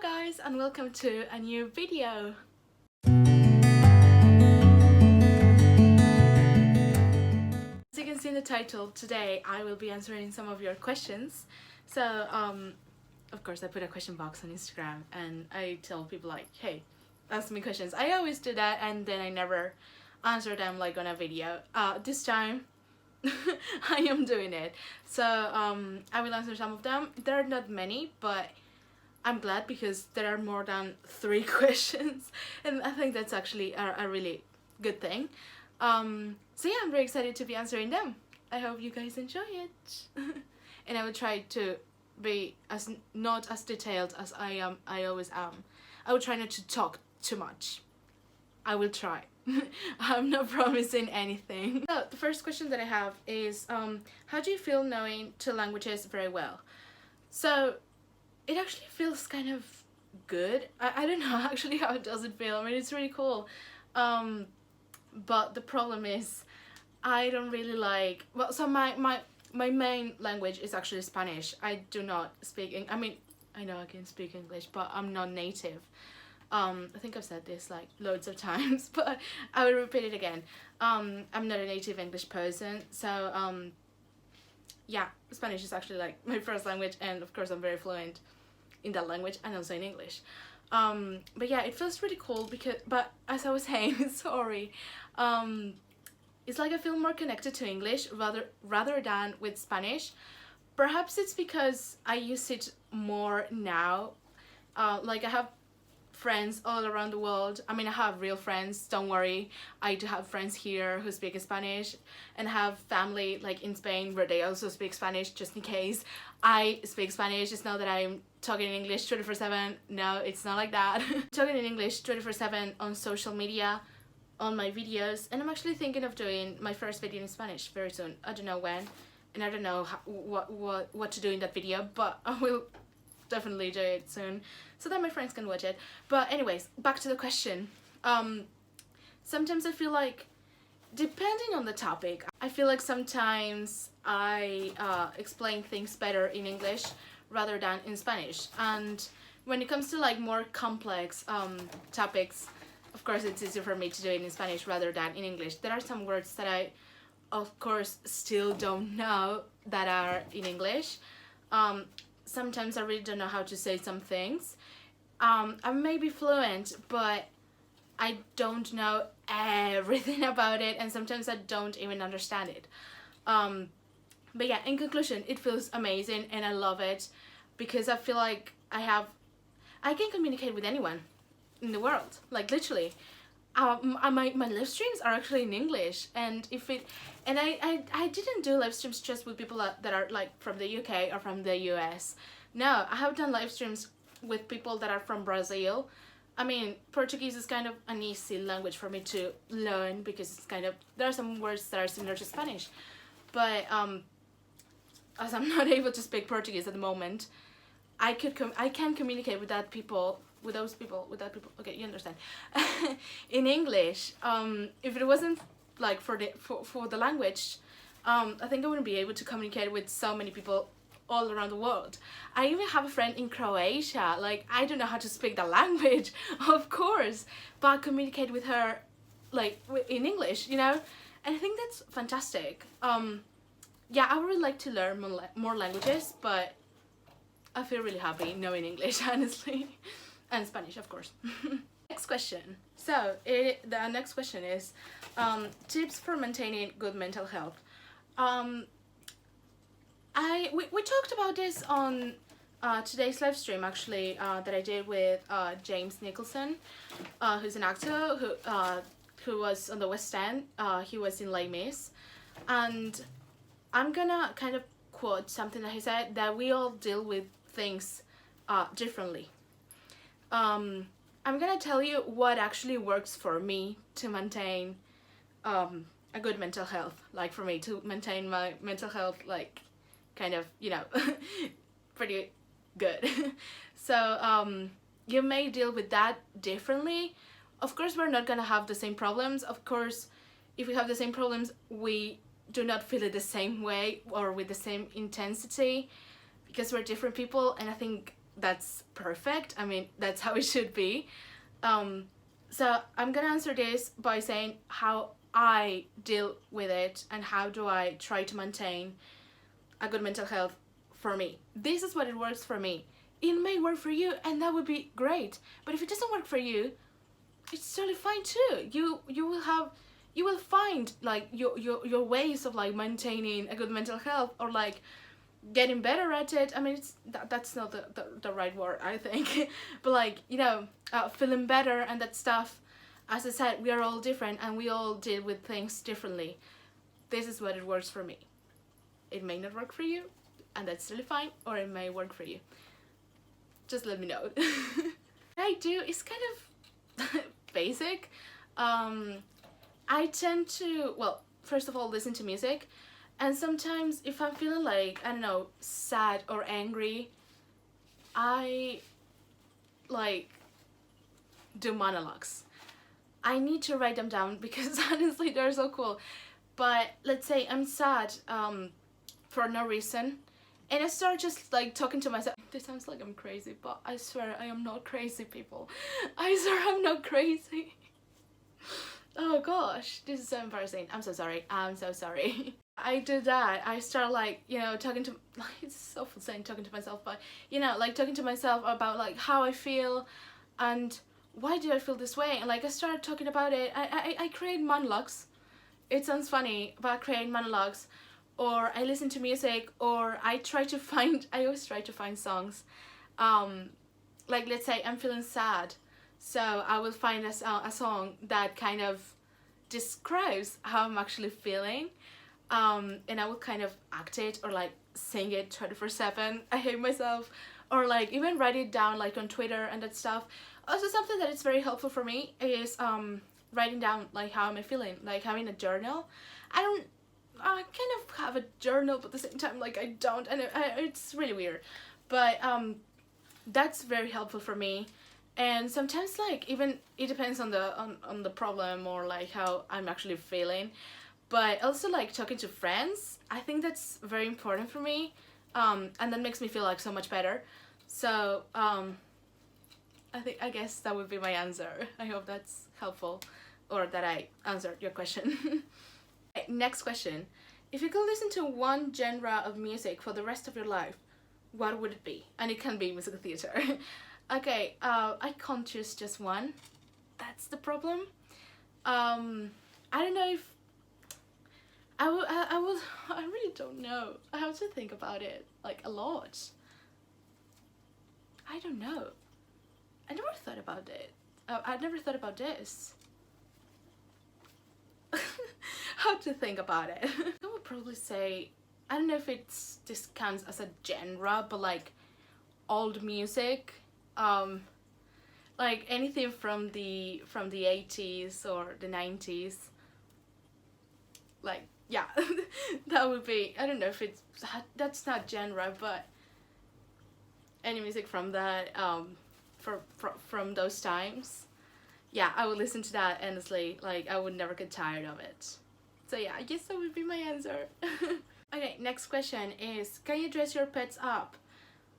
guys, and welcome to a new video. As you can see in the title, today I will be answering some of your questions. So of course I put a question box on Instagram and I tell people like, hey, ask me questions. I always do that and then I never answer them like on a video. This time I am doing it. So I will answer some of them. There are not many, but I'm glad because there are more than 3 questions and I think that's actually a really good thing. So yeah, I'm very excited to be answering them. I hope you guys enjoy it. And I will try to be not as detailed as I always am. I will try not to talk too much. I will try. I'm not promising anything. So the first question that I have is how do you feel knowing 2 languages very well? So it actually feels kind of good. I don't know actually how it does it feel. I mean, it's really cool. But the problem is I don't really like, well, so my main language is actually Spanish. I do not speak, I mean, I know I can speak English, but I'm not native. I think I've said this like loads of times, but I will repeat it again. I'm not a native English person, so yeah, Spanish is actually like my first language, and of course I'm very fluent in that language and also in English. But yeah, it feels really cool because, but as I was saying, sorry, it's like I feel more connected to English rather than with Spanish. Perhaps it's because I use it more now. Like I have friends all around the world. I mean, I have real friends, don't worry. I do have friends here who speak Spanish, and have family like in Spain where they also speak Spanish, just in case I speak Spanish. It's not that I'm talking in English 24/7. No, it's not like that. Talking in English 24/7 on social media, on my videos, and I'm actually thinking of doing my first video in Spanish very soon. I don't know when, and I don't know how, what to do in that video, but I will definitely do it soon so that my friends can watch it. But anyways, back to the question. Sometimes I feel like, depending on the topic, I feel like sometimes I explain things better in English rather than in Spanish, and when it comes to like more complex topics, of course it's easier for me to do it in Spanish rather than in English. There are some words that I of course still don't know that are in English. Sometimes I really don't know how to say some things. I may be fluent, but I don't know everything about it, and sometimes I don't even understand it. But yeah, in conclusion, it feels amazing and I love it because I feel like I can communicate with anyone in the world, like literally. My live streams are actually in English, and I didn't do live streams just with people that are like from the UK or from the US. No, I have done live streams with people that are from Brazil. I mean, Portuguese is kind of an easy language for me to learn because it's kind of, there are some words that are similar to Spanish, but as I'm not able to speak Portuguese at the moment, I can communicate with those people. Okay, you understand. In English, if it wasn't like for the language, I think I wouldn't be able to communicate with so many people all around the world. I even have a friend in Croatia. Like, I don't know how to speak the language, of course, but I communicate with her like in English, you know, and I think that's fantastic. Yeah, I would really like to learn more languages, but I feel really happy knowing English, honestly. And Spanish, of course. Next question. So the next question is tips for maintaining good mental health. We talked about this on today's live stream, actually, that I did with James Nicholson, who's an actor who was on the West End. He was in Les Mis, and I'm gonna kind of quote something that he said, that we all deal with things differently. I'm gonna tell you what actually works for me to maintain a good mental health, like for me to maintain my mental health, like kind of, you know, pretty good. So you may deal with that differently. Of course, we're not gonna have the same problems. Of course, if we have the same problems, we do not feel it the same way or with the same intensity because we're different people, and I think that's perfect. I mean, that's how it should be. So I'm gonna answer this by saying how I deal with it and how do I try to maintain a good mental health for me. This is what it works for me. It may work for you, and that would be great. But if it doesn't work for you, it's totally fine too. You will find like your ways of like maintaining a good mental health, or like getting better at it. I mean, that's not the right word, I think. But like, you know, feeling better and that stuff. As I said, we are all different and we all deal with things differently. This is what it works for me. It may not work for you, and that's totally fine, or it may work for you. Just let me know. What I do is kind of basic. I tend to, well, first of all, listen to music. And sometimes if I'm feeling like, I don't know, sad or angry, I like do monologues. I need to write them down because honestly they're so cool. But let's say I'm sad for no reason, and I start just like talking to myself. This sounds like I'm crazy, but I swear I am not crazy, people. I swear I'm not crazy. Oh gosh, this is so embarrassing. I'm so sorry. I'm so sorry. I do that. I start like, you know, talking to, like, it's so awful saying talking to myself, but you know, like talking to myself about like how I feel and why do I feel this way, and like I start talking about it. I create monologues. It sounds funny, but I create monologues, or I listen to music, or I always try to find songs. Like let's say I'm feeling sad, so I will find a song that kind of describes how I'm actually feeling, and I will kind of act it or like sing it 24/7. I hate myself, or like even write it down like on Twitter and that stuff. Also, something that is very helpful for me is writing down like how am I feeling, like having a journal. I kind of have a journal, but at the same time like I don't, and it's really weird, but that's very helpful for me. And sometimes like even it depends on the problem or like how I'm actually feeling, but also like talking to friends, I think that's very important for me, and that makes me feel like so much better. So I guess that would be my answer. I hope that's helpful, or that I answered your question. Okay, next question. If you could listen to one genre of music for the rest of your life, what would it be? And it can be musical theater. Okay, I can't choose just one. That's the problem. I don't know if I really don't know. I have to think about it like a lot. I don't know. I never thought about it. I never thought about this. How to think about it. I would probably say, I don't know if this counts as a genre, but like old music, like anything from the 80s or the 90s. Like, yeah, that would be, I don't know if that's not genre, but any music from that, from those times. Yeah, I would listen to that endlessly. Like, I would never get tired of it. So yeah, I guess that would be my answer. Okay, next question is, can you dress your pets up?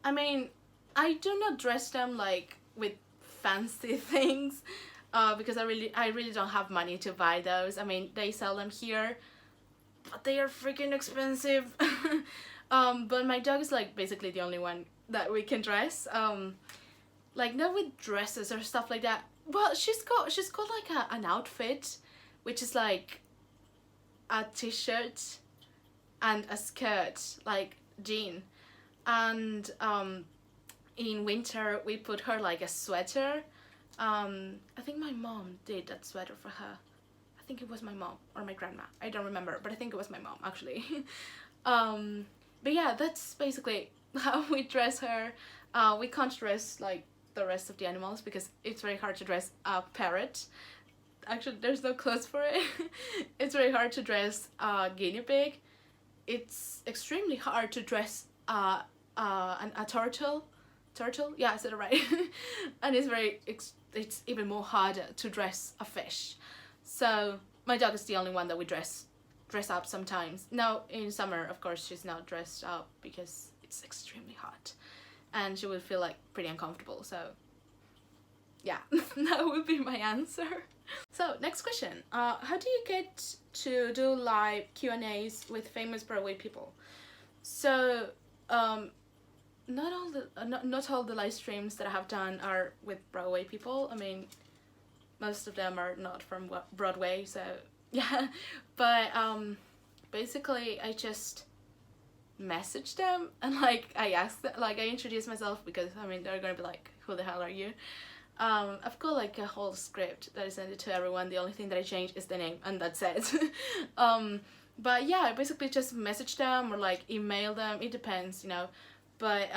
I mean, I do not dress them like with fancy things, because I really don't have money to buy those. I mean, they sell them here, but they are freaking expensive. But my dog is like basically the only one that we can dress. Like not with dresses or stuff like that. Well, she's got like an outfit, which is like a t-shirt and a skirt, like jean, and in winter we put her like a sweater. I think my mom did that sweater for her. I think it was my mom or my grandma, I don't remember, but I think it was my mom actually. But yeah, that's basically how we dress her. We can't dress like the rest of the animals because it's very hard to dress a parrot. Actually, there's no clothes for it. It's very hard to dress a guinea pig. It's extremely hard to dress a turtle. Yeah, I said it right. And it's even more harder to dress a fish. So my dog is the only one that we dress up sometimes. Now in summer, of course, she's not dressed up because it's extremely hot and she would feel like pretty uncomfortable. So yeah, that would be my answer. So next question, how do you get to do live Q&As with famous Broadway people? So not all the live streams that I have done are with Broadway people. I mean, most of them are not from Broadway, so yeah. But basically I just message them and like I ask them, like I introduce myself, because I mean they're gonna be like, who the hell are you? I've got like a whole script that I send it to everyone. The only thing that I change is the name, and that's it. But yeah, I basically just message them or like email them, it depends, you know. But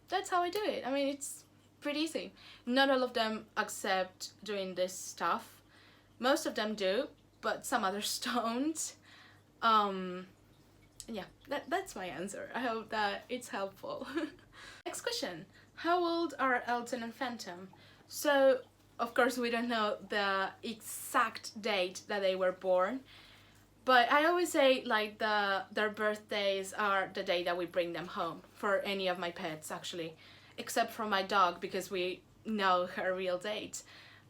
that's how I do it. I mean, it's pretty easy. Not all of them accept doing this stuff. Most of them do, but some others don't. Yeah, that's my answer. I hope that it's helpful. Next question. How old are Elton and Phantom? So, of course, we don't know the exact date that they were born, but I always say like their birthdays are the day that we bring them home, for any of my pets actually, except for my dog, because we know her real date.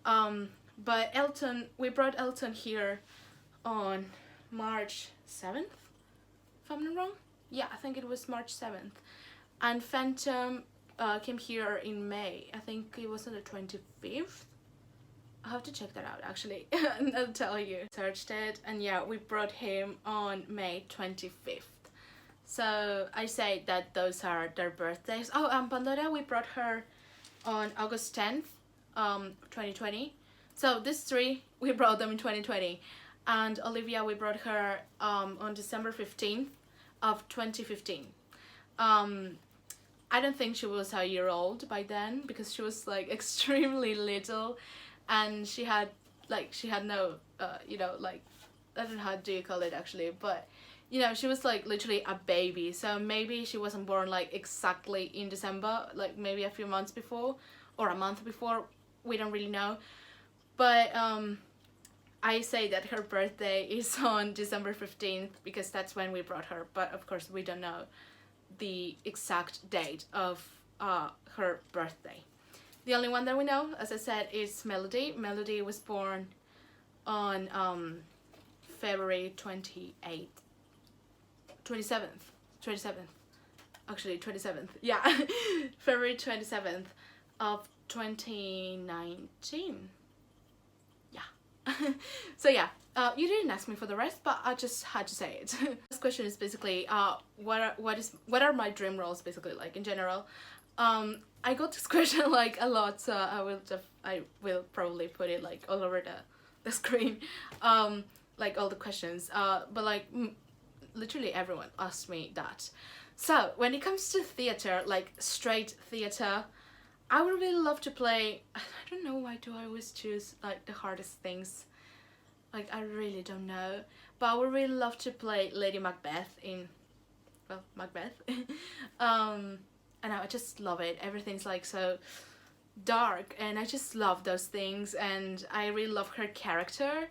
But Elton, we brought Elton here on March 7th, if I'm not wrong. Yeah, I think it was March 7th. And Phantom came here in May. I think it was on the 25th. I have to check that out actually and I'll tell you. Searched it, and yeah, we brought him on May 25th. So I say that those are their birthdays. Oh, and Pandora, we brought her on August 10th, 2020. So these three, we brought them in 2020. And Olivia, we brought her on December 15th of 2015. I don't think she was a year old by then, because she was like extremely little, and she had no you know, like, I don't know how do you call it actually, but you know, she was like literally a baby. So maybe she wasn't born like exactly in December, like maybe a few months before or a month before, we don't really know. But I say that her birthday is on December 15th because that's when we brought her, but of course we don't know the exact date of her birthday. The only one that we know, as I said, is Melody. Melody was born on February 27th, actually 27th, yeah. February 27th of 2019. So yeah, you didn't ask me for the rest, but I just had to say it. This question is basically what are my dream roles, basically, like in general. I got this question like a lot, so I will probably put it like all over the screen, like all the questions, but like literally everyone asked me that. So when it comes to theater, like straight theater, I would really love to play, I don't know why do I always choose like the hardest things, like I really don't know, but I would really love to play Lady Macbeth in, well, Macbeth. And I just love it. Everything's like so dark, and I just love those things, and I really love her character,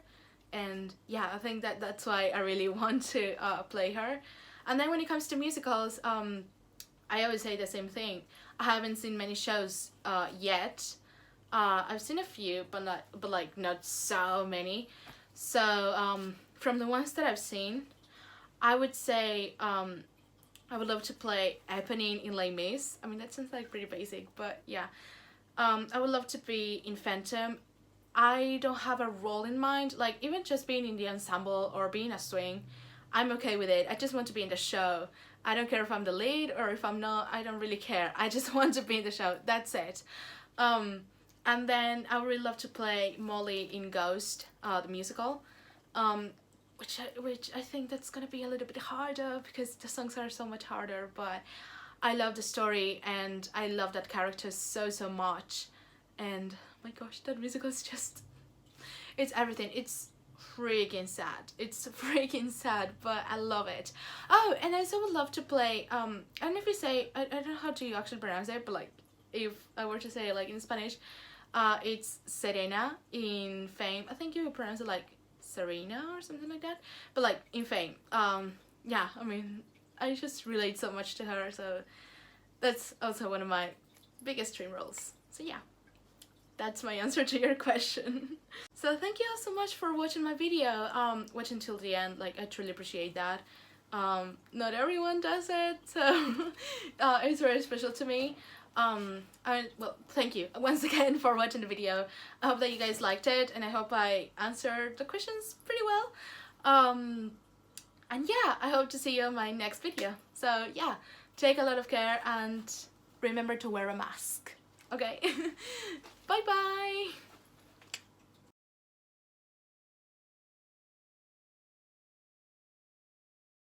and yeah, I think that's why I really want to play her. And then when it comes to musicals, I always say the same thing. I haven't seen many shows yet. I've seen a few, but like not so many. So from the ones that I've seen, I would say I would love to play Eponine in Les Mis. I mean, that sounds like pretty basic, but yeah. I would love to be in Phantom. I don't have a role in mind, like even just being in the ensemble or being a swing, I'm okay with it. I just want to be in the show. I don't care if I'm the lead or if I'm not, I don't really care. I just want to be in the show, that's it. And then I would really love to play Molly in Ghost, the musical, which I think that's gonna be a little bit harder because the songs are so much harder, but I love the story and I love that character so much. And my gosh, that musical is just, it's everything. It's freaking sad. It's freaking sad, but I love it. Oh, and I also would love to play, I don't know if you say, I don't know how to actually pronounce it, but like if I were to say it like in Spanish, it's Serena in Fame. I think you would pronounce it like Serena or something like that, but like in Fame. Yeah, I mean, I just relate so much to her, so that's also one of my biggest dream roles. So yeah, that's my answer to your question. So thank you all so much for watching my video, watching till the end. Like, I truly appreciate that. Not everyone does it, so it's very special to me. Well, thank you once again for watching the video. I hope that you guys liked it, and I hope I answered the questions pretty well. And yeah, I hope to see you on my next video. So yeah, take a lot of care and remember to wear a mask. Okay, bye bye.